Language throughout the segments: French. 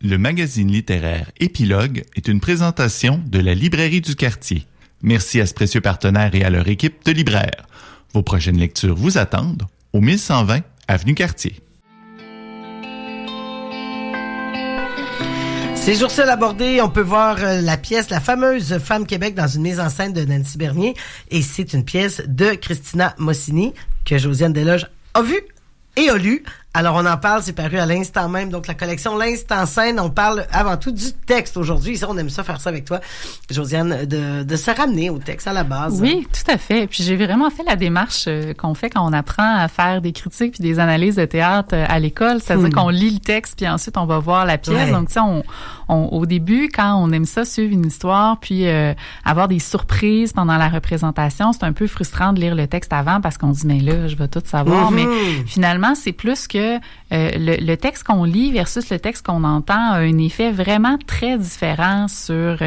le magazine littéraire Épilogue est une présentation de la Librairie du Quartier. Merci à ce précieux partenaire et à leur équipe de libraires. Vos prochaines lectures vous attendent au 1120 Avenue Cartier. Ces jours-ci à l'aborder, on peut voir la pièce La fameuse Femme Québec dans une mise en scène de Nancy Bernier. Et c'est une pièce de Christina Mossini que Josiane Desloges a vue et a lu. Alors, on en parle, c'est paru à l'instant même. Donc, la collection L'Instant Scène, on parle avant tout du texte aujourd'hui. Ici, on aime ça, faire ça avec toi, Josiane, de se ramener au texte à la base. Oui, tout à fait. Puis, j'ai vraiment fait la démarche qu'on fait quand on apprend à faire des critiques puis des analyses de théâtre à l'école. C'est-à-dire qu'on lit le texte puis ensuite, on va voir la pièce. Ouais. Donc, tu sais, au début, quand on aime ça, suivre une histoire puis avoir des surprises pendant la représentation, c'est un peu frustrant de lire le texte avant parce qu'on se dit, mais là, je vais tout savoir. Mais finalement, c'est plus que le texte qu'on lit versus le texte qu'on entend a un effet vraiment très différent sur...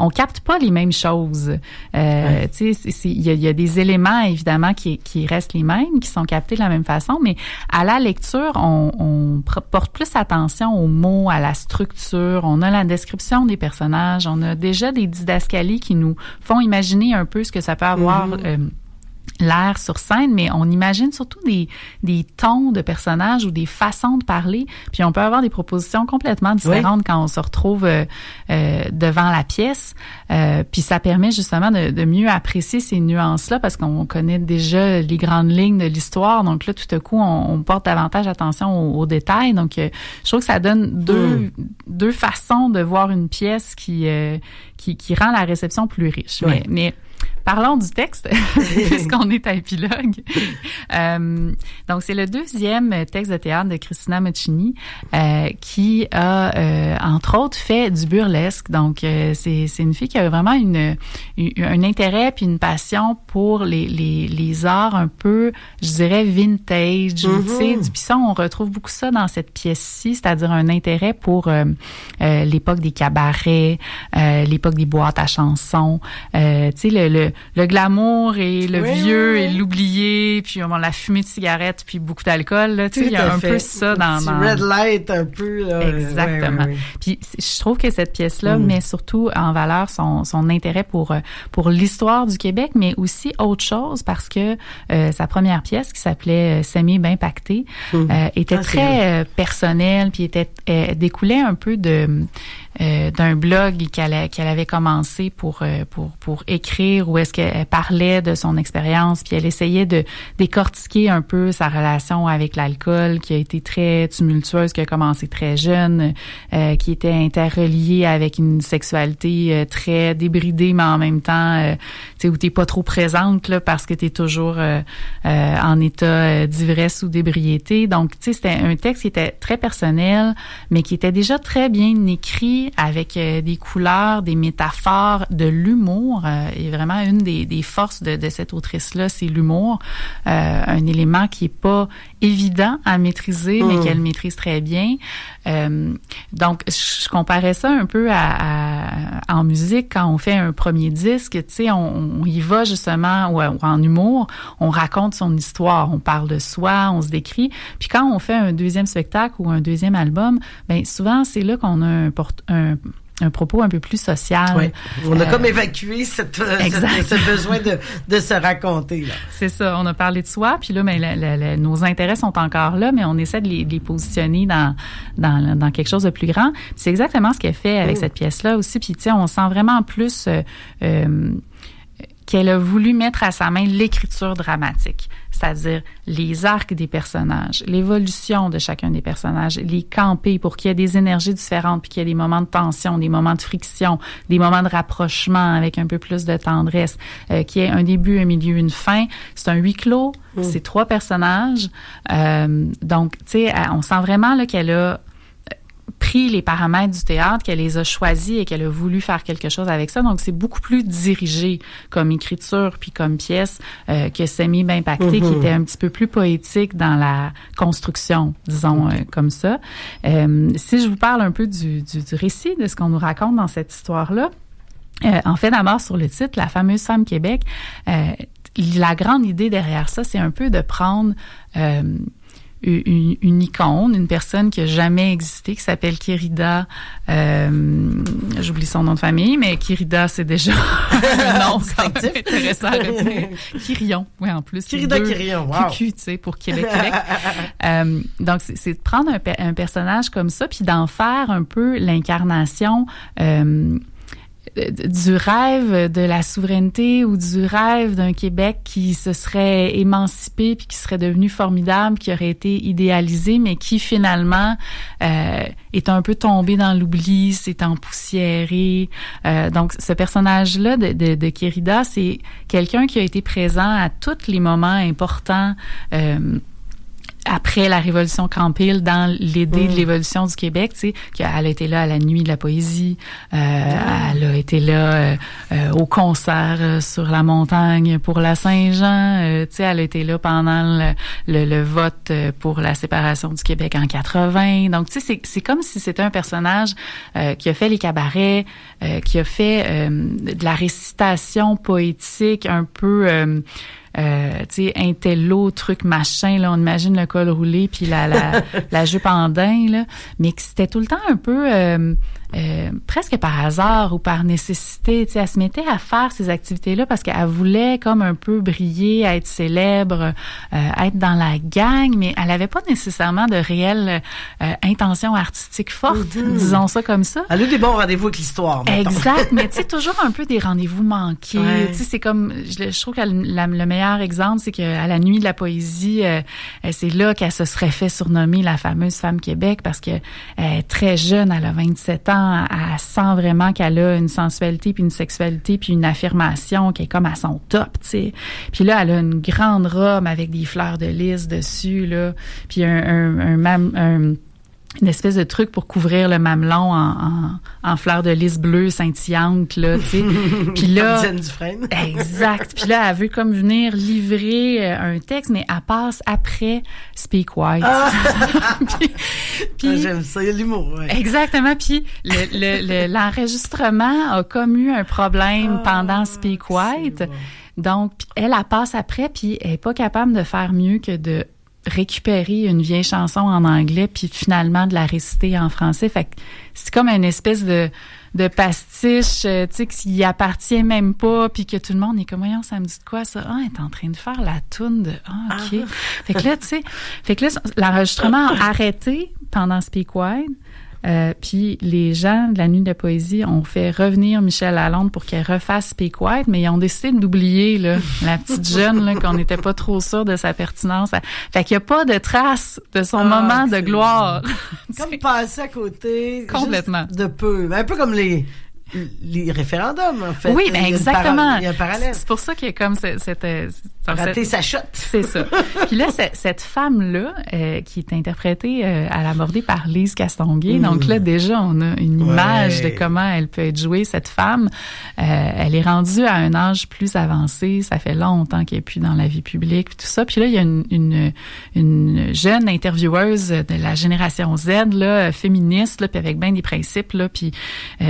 on capte pas les mêmes choses. Tu sais, il y a des éléments, évidemment, qui restent les mêmes, qui sont captés de la même façon, mais à la lecture, on porte plus attention aux mots, à la structure. On a la description des personnages. On a déjà des didascalies qui nous font imaginer un peu ce que ça peut avoir... l'air sur scène, mais on imagine surtout des tons de personnages ou des façons de parler, puis on peut avoir des propositions complètement différentes quand on se retrouve devant la pièce, puis ça permet justement de mieux apprécier ces nuances-là parce qu'on connaît déjà les grandes lignes de l'histoire, donc là, tout à coup, on porte davantage attention aux détails, donc je trouve que ça donne deux façons de voir une pièce qui rend la réception plus riche. Mais parlons du texte, puisqu'on est à Épilogue. Donc, c'est le deuxième texte de théâtre de Christina Mossini qui a, entre autres, fait du burlesque. Donc, c'est une fille qui a vraiment un intérêt puis une passion pour les arts un peu, je dirais, vintage. Tu sais, puis ça, on retrouve beaucoup ça dans cette pièce-ci, c'est-à-dire un intérêt pour l'époque des cabarets, l'époque des boîtes à chansons. Tu sais, le glamour et le vieux et l'oublié, puis la fumée de cigarette, puis beaucoup d'alcool. Là, tu sais, il y a un peu ça dans red light un peu. Là. Exactement. Puis je trouve que cette pièce-là met surtout en valeur son intérêt pour l'histoire du Québec, mais aussi autre chose parce que sa première pièce qui s'appelait S'aimer bien pacté était très personnelle, puis découlait un peu d'un blog qu'elle avait commencé pour écrire où est-ce qu'elle parlait de son expérience, puis elle essayait de décortiquer un peu sa relation avec l'alcool qui a été très tumultueuse, qui a commencé très jeune, qui était interreliée avec une sexualité très débridée, mais en même temps, tu sais, où t'es pas trop présente là parce que t'es toujours en état d'ivresse ou d'ébriété. Donc, tu sais, c'était un texte qui était très personnel, mais qui était déjà très bien écrit avec des couleurs, des métaphores, de l'humour. Et vraiment, une des forces de cette autrice-là, c'est l'humour. Un élément qui est pas évident à maîtriser, mais qu'elle maîtrise très bien. Donc, je comparais ça un peu en musique, quand on fait un premier disque, tu sais, on y va justement, ou en humour, on raconte son histoire, on parle de soi, on se décrit. Puis quand on fait un deuxième spectacle ou un deuxième album, ben souvent, c'est là qu'on a un propos un peu plus social. Oui. On a comme évacué ce besoin de se raconter. Là. C'est ça. On a parlé de soi, puis là, nos intérêts sont encore là, mais on essaie de les positionner dans quelque chose de plus grand. Puis c'est exactement ce qu'elle fait avec cette pièce-là aussi. Puis tu sais, on sent vraiment plus qu'elle a voulu mettre à sa main l'écriture dramatique, c'est-à-dire les arcs des personnages, l'évolution de chacun des personnages, les camper pour qu'il y ait des énergies différentes, puis qu'il y ait des moments de tension, des moments de friction, des moments de rapprochement avec un peu plus de tendresse, qu'il y ait un début, un milieu, une fin. C'est un huis clos, c'est 3 personnages. Donc, tu sais, on sent vraiment là, qu'elle a pris les paramètres du théâtre, qu'elle les a choisis et qu'elle a voulu faire quelque chose avec ça. Donc, c'est beaucoup plus dirigé comme écriture puis comme pièce que S'aimer bien pacté, qui était un petit peu plus poétique dans la construction, disons, comme ça. Si je vous parle un peu du récit, de ce qu'on nous raconte dans cette histoire-là, en fait, d'abord, sur le titre, La fameuse Femme Québec, la grande idée derrière ça, c'est un peu de prendre une icône, une personne qui a jamais existé, qui s'appelle Kérida. J'oublie son nom de famille, mais Kérida, c'est déjà un nom quand même intéressant à retenir. Quirion, oui, en plus. Kérida Quirion, wow. QQ, tu sais, pour Québec. Donc, c'est de prendre un personnage comme ça, puis d'en faire un peu l'incarnation du rêve de la souveraineté ou du rêve d'un Québec qui se serait émancipé puis qui serait devenu formidable, qui aurait été idéalisé, mais qui finalement est un peu tombé dans l'oubli, s'est empoussiéré. Donc, ce personnage-là de Kérida, c'est quelqu'un qui a été présent à tous les moments importants après la Révolution Campbell, dans l'idée de l'évolution du Québec, tu sais, qu'elle a été là à la Nuit de la poésie, elle a été là au concert sur la montagne pour la Saint-Jean, tu sais, elle a été là pendant le vote pour la séparation du Québec en 80. Donc, tu sais, c'est comme si c'était un personnage qui a fait les cabarets, qui a fait de la récitation poétique un peu tu sais, intello, truc machin, là, on imagine le col roulé puis la jupe en daim, là, mais que c'était tout le temps un peu presque par hasard ou par nécessité, tu sais, elle se mettait à faire ces activités-là parce qu'elle voulait comme un peu briller, être célèbre, être dans la gang, mais elle avait pas nécessairement de réelle intention artistique forte, disons ça comme ça. Elle a eu des bons rendez-vous avec l'histoire, mettons. Exact, mais tu sais, toujours un peu des rendez-vous manqués. Ouais. Tu sais, c'est comme, je trouve que le meilleur exemple, c'est qu'à la Nuit de la poésie, c'est là qu'elle se serait fait surnommer la fameuse femme Québec parce que très jeune, elle a 27 ans, elle sent vraiment qu'elle a une sensualité puis une sexualité puis une affirmation qui est comme à son top, tu sais. Puis là, elle a une grande robe avec des fleurs de lys dessus, là, puis une espèce de truc pour couvrir le mamelon en fleurs de lys bleues scintillantes, là, tu sais. Puis là, exact. Puis là, elle veut comme venir livrer un texte, mais elle passe après Speak White. puis j'aime ça, il y a l'humour. Ouais. Exactement. Puis l'enregistrement a comme eu un problème pendant Speak White. Donc, elle passe après, puis elle est pas capable de faire mieux que de récupérer une vieille chanson en anglais puis finalement de la réciter en français. Fait que c'est comme une espèce de pastiche, tu sais, qui y appartient même pas puis que tout le monde est comme, voyons, ça me dit de quoi ça? Ah, elle est en train de faire la toune de, OK. Fait que là, tu sais, l'enregistrement a arrêté pendant Speak White. Puis les gens de la Nuit de la poésie ont fait revenir Michel Lalonde pour qu'elle refasse Speak White, mais ils ont décidé d'oublier là, la petite jeune là, qu'on n'était pas trop sûr de sa pertinence. Fait qu'il n'y a pas de trace de son moment de gloire. Comme passer à côté. Complètement. De peu. Un peu comme les référendums, en fait. Oui, mais exactement. Il y a un parallèle. C'est pour ça qu'il y a comme cette rater sa shot. C'est ça. Puis là, cette femme-là, qui est interprétée à l'abordée par Lise Castonguay. Donc là, déjà, on a une image de comment elle peut être jouée, cette femme. Elle est rendue à un âge plus avancé. Ça fait longtemps qu'elle est plus dans la vie publique, puis tout ça. Puis là, il y a une jeune intervieweuse de la génération Z, là, féministe, là, puis avec bien des principes, là, puis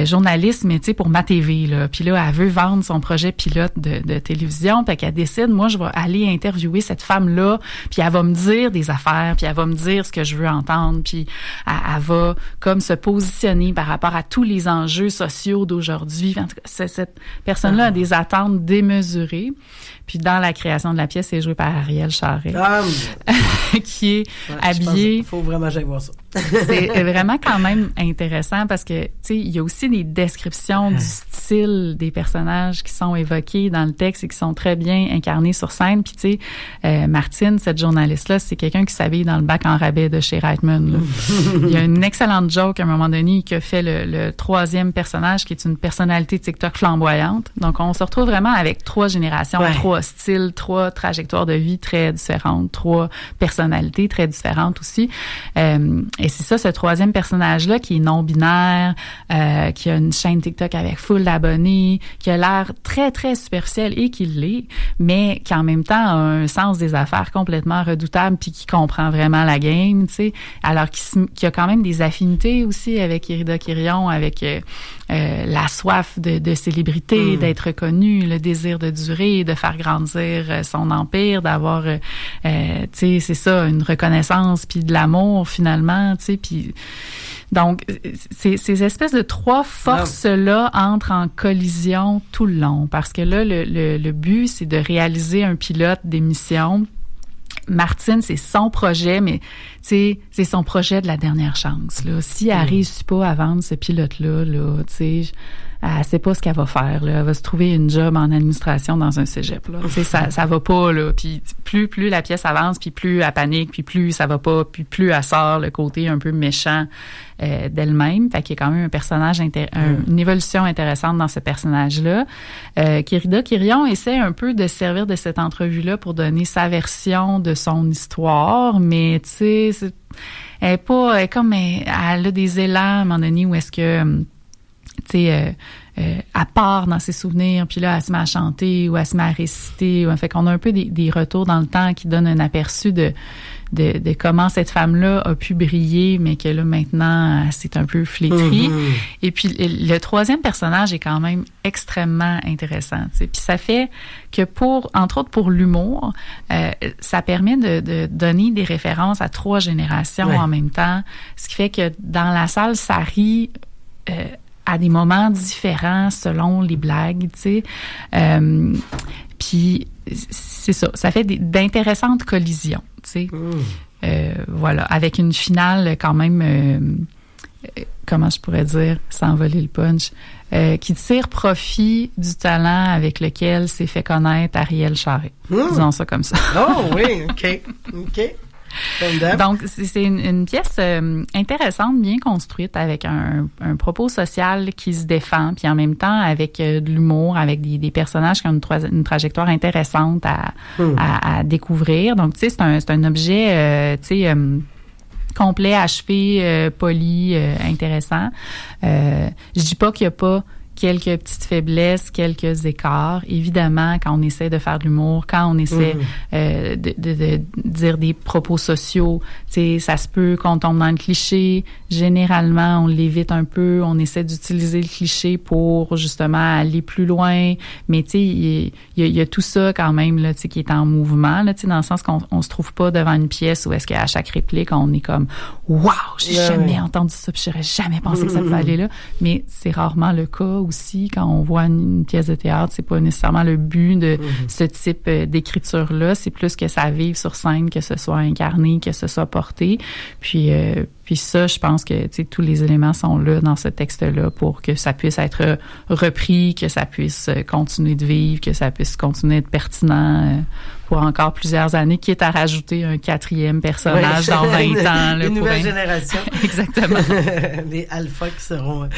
journaliste, mais tu sais, pour MaTV, là. Puis là, elle veut vendre son projet pilote de télévision, puis qu'elle décide, moi, je vais aller interviewer cette femme-là, puis elle va me dire des affaires, puis elle va me dire ce que je veux entendre, puis elle va comme se positionner par rapport à tous les enjeux sociaux d'aujourd'hui. En tout cas, cette personne-là a des attentes démesurées. Puis dans la création de la pièce, c'est joué par Ariel Charret, qui est habillé. Il faut vraiment que j'aille voir ça. C'est vraiment quand même intéressant parce que, tu sais, il y a aussi des descriptions du style des personnages qui sont évoqués dans le texte et qui sont très bien incarnés sur scène. Puis, tu sais, Martine, cette journaliste-là, c'est quelqu'un qui s'habille dans le bac en rabais de chez Reitman. Il y a une excellente joke à un moment donné qui a fait le troisième personnage qui est une personnalité TikTok flamboyante. Donc, on se retrouve vraiment avec 3 générations, 3 styles, 3 trajectoires de vie très différentes, 3 personnalités très différentes aussi. Et c'est ça, ce troisième personnage-là qui est non-binaire, qui a une chaîne TikTok avec full d'abonnés, qui a l'air très, très superficiel et qui l'est, mais qui en même temps a un sens des affaires complètement redoutable puis qui comprend vraiment la game, tu sais, alors qu'il a quand même des affinités aussi avec Irida Quirion, avec la soif de célébrité, d'être reconnu, le désir de durer, de faire grandir son empire, d'avoir, tu sais, c'est ça, une reconnaissance puis de l'amour finalement, tu sais, puis donc ces espèces de trois forces-là entrent en collision tout le long parce que là, le but, c'est de réaliser un pilote d'émission. Martine, c'est son projet, mais tu sais, c'est son projet de la dernière chance. Là, si elle réussit pas à vendre ce pilote-là, là, tu sais, elle sait pas ce qu'elle va faire. Là, elle va se trouver une job en administration dans un cégep. Là, tu sais, ça va pas. Là, puis plus la pièce avance, puis plus elle panique, puis plus ça va pas, puis plus elle sort le côté un peu méchant d'elle-même. Fait qu'il y a quand même un personnage, une évolution intéressante dans ce personnage-là. Irida Quirion essaie un peu de servir de cette entrevue-là pour donner sa version de son histoire, mais tu sais, elle a des élans à un moment donné où est-ce que tu sais, elle part dans ses souvenirs, puis là, elle se met à chanter ou elle se met à réciter. Fait qu'on a un peu des retours dans le temps qui donnent un aperçu de comment cette femme-là a pu briller, mais que là, maintenant, c'est un peu flétrie. Et puis, le troisième personnage est quand même extrêmement intéressant. T'sais. Puis ça fait que entre autres pour l'humour, ça permet de donner des références à 3 générations en même temps, ce qui fait que dans la salle, ça rit à des moments différents selon les blagues, tu sais. Puis c'est ça, ça fait d'intéressantes collisions, tu sais. Voilà, avec une finale quand même, comment je pourrais dire, sans voler le punch, qui tire profit du talent avec lequel s'est fait connaître Ariel Charret. Disons ça comme ça. Oh oui, OK. Donc, c'est une pièce intéressante, bien construite, avec un propos social qui se défend, puis en même temps avec de l'humour, avec des personnages qui ont une trajectoire intéressante à découvrir. Donc, tu sais, c'est un objet, tu sais, complet, achevé, poli, intéressant. Je dis pas qu'il y a pas quelques petites faiblesses, quelques écarts. Évidemment, quand on essaie de faire de l'humour, quand on essaie de dire des propos sociaux, tu sais, ça se peut qu'on tombe dans le cliché. Généralement, on l'évite un peu. On essaie d'utiliser le cliché pour justement aller plus loin. Mais tu sais, il y a tout ça quand même là, tu sais, qui est en mouvement là, tu sais, dans le sens qu'on se trouve pas devant une pièce où est-ce qu'à chaque réplique on est comme waouh, j'ai jamais entendu ça, puis j'aurais jamais pensé que ça pouvait aller là. Mais c'est rarement le cas aussi quand on voit une pièce de théâtre, c'est pas nécessairement le but de ce type d'écriture-là, c'est plus que ça vive sur scène, que ce soit incarné, que ce soit porté. Puis ça, je pense que tous les éléments sont là dans ce texte-là pour que ça puisse être repris, que ça puisse continuer de vivre, que ça puisse continuer d'être pertinent pour encore plusieurs années, quitte à rajouter un 4e personnage dans 20 ans. Là, une nouvelle génération. Exactement. Les alphas qui seront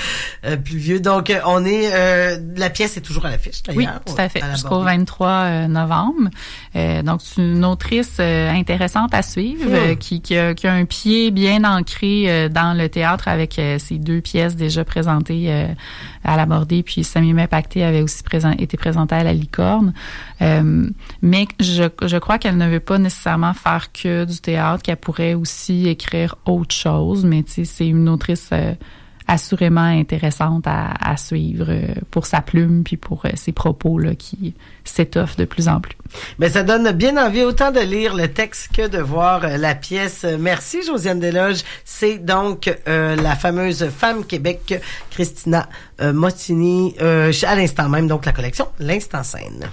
plus vieux. Donc, on est... la pièce est toujours à l'affiche, d'ailleurs. Oui, tout à fait. Jusqu'au 23 novembre. Donc, c'est une autrice intéressante à suivre, qui a un pied bien ancré dans le théâtre avec ses 2 pièces déjà présentées à la Bordée, puis Semi-Mai Pacté avait aussi été présenté à la Licorne. Mais je crois qu'elle ne veut pas nécessairement faire que du théâtre, qu'elle pourrait aussi écrire autre chose, mais tu sais, c'est une autrice assurément intéressante à suivre pour sa plume puis pour ses propos là, qui s'étoffent de plus en plus. Mais ça donne bien envie autant de lire le texte que de voir la pièce. Merci Josiane Desloges. C'est donc la fameuse Femme Québec, Christina Mossini, à l'instant même, donc la collection L'Instant Scène.